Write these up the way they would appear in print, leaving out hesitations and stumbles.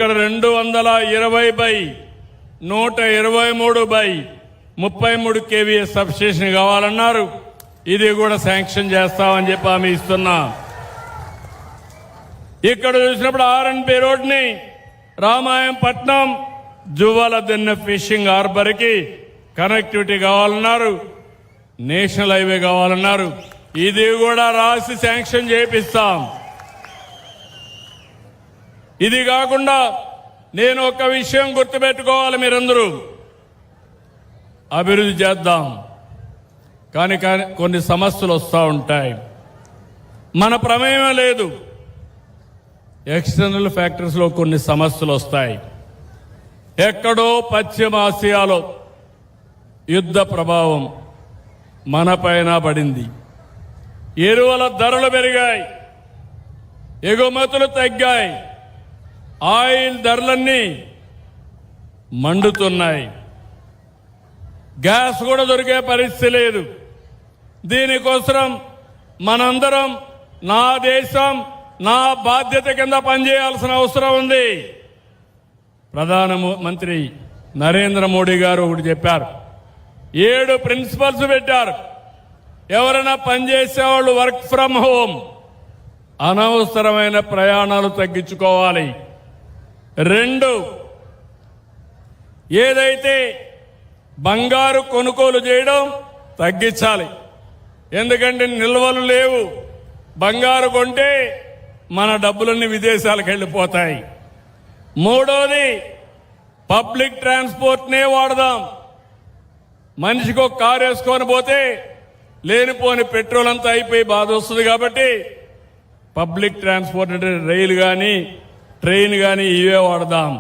ఇక్కడ 220/123/33 kVA substation కావాలన్నారు. ఇది కూడా శాంక్షన్ చేస్తామని చెప్పి హామీ ఇస్తున్నా. ఇక్కడ చూసినప్పుడు ఆర్ఎన్బి రోడ్ని రామాయంపట్నం జువ్వాలదిన్నె ఫిషింగ్ హార్బర్ కి కనెక్టివిటీ కావాలన్నారు. నేషనల్ హైవే కావాలన్నారు. ఇది కూడా రాసి శాంక్షన్ చేపిస్తాం. ఇది కాకుండా నేను ఒక విషయం గుర్తుపెట్టుకోవాలి, మీరందరూ అభివృద్ధి చేద్దాం, కానీ కొన్ని సమస్యలు వస్తూ ఉంటాయి. మన ప్రమేయం లేదు. ఎక్స్టర్నల్ ఫ్యాక్టర్స్ లో కొన్ని సమస్యలు వస్తాయి. ఎక్కడో పశ్చిమ ఆసియాలో యుద్ధ ప్రభావం మనపైన పడింది. ఎరువుల ధరలు పెరిగాయి, ఎగుమతులు తగ్గాయి, ఆయిల్ ధరలన్నీ మండుతున్నాయి, గ్యాస్ కూడా దొరికే పరిస్థితి లేదు. దీనికోసం మనందరం నా దేశం నా బాధ్యత కింద పనిచేయాల్సిన అవసరం ఉంది. ప్రధానమంత్రి నరేంద్ర మోడీ గారు ఒకటి చెప్పారు, 7 ప్రిన్సిపల్స్ పెట్టారు. ఎవరైనా పనిచేసేవాళ్ళు వర్క్ ఫ్రం హోమ్, అనవసరమైన ప్రయాణాలు తగ్గించుకోవాలి. 2, ఏదైతే బంగారు కొనుగోలు చేయడం తగ్గించాలి. ఎందుకంటే నిల్వలు లేవు. బంగారు కొంటే మన డబ్బులన్నీ విదేశాలకు వెళ్ళిపోతాయి. 3, పబ్లిక్ ట్రాన్స్పోర్ట్నే వాడదాం. మనిషికి ఒక కారు వేసుకొని పోతే లేనిపోని పెట్రోల్ అంతా అయిపోయి బాధ వస్తుంది. కాబట్టి పబ్లిక్ ట్రాన్స్పోర్ట్ అంటే రైలు కానీ ట్రైన్ కానీ ఇవే వాడదాం.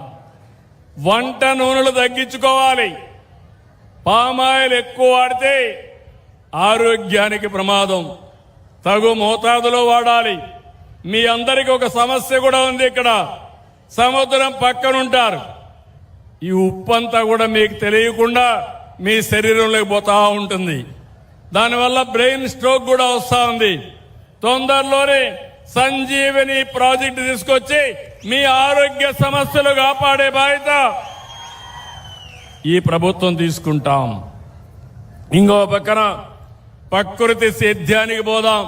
వంట నూనెలు తగ్గించుకోవాలి. పామాయిల్ ఎక్కువ వాడితే ఆరోగ్యానికి ప్రమాదం. తగు మోతాదులో వాడాలి. మీ అందరికీ ఒక సమస్య కూడా ఉంది. ఇక్కడ సముద్రం పక్కనుంటారు. ఈ ఉప్పంతా కూడా మీకు తెలియకుండా మీ శరీరంలోకి పోతా ఉంటుంది. దానివల్ల బ్రెయిన్ స్ట్రోక్ కూడా వస్తూ ఉంది. తొందరలోనే సంజీవని ప్రాజెక్టు తీసుకొచ్చి మీ ఆరోగ్య సమస్యలు కాపాడే బాధ్యత ఈ ప్రభుత్వం తీసుకుంటాం. ఇంకో పక్కన ప్రకృతి సేద్యానికి పోదాం.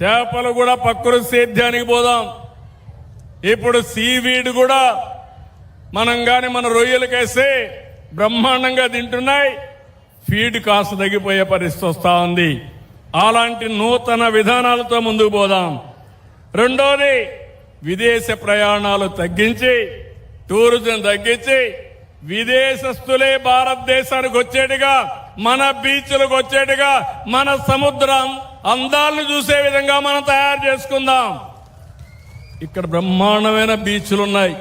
చేపలు కూడా ప్రకృతి సేద్యానికి పోదాం. ఇప్పుడు సీవీడ్ కూడా మనం గాని మన రొయ్యలకేస్తే బ్రహ్మాండంగా తింటున్నాయి. ఫీడ్ కాస్త తగ్గిపోయే పరిస్థితి వస్తూ ఉంది. అలాంటి నూతన విధానాలతో ముందుకు పోదాం. 2, విదేశ ప్రయాణాలు తగ్గించి టూరిజం తగ్గించి విదేశస్తులే భారతదేశానికి వచ్చేట్టుగా, మన బీచ్లకు వచ్చేట్టుగా, మన సముద్రం అందాలను చూసే విధంగా మనం తయారు చేసుకుందాం. ఇక్కడ బ్రహ్మాండమైన బీచ్లు ఉన్నాయి.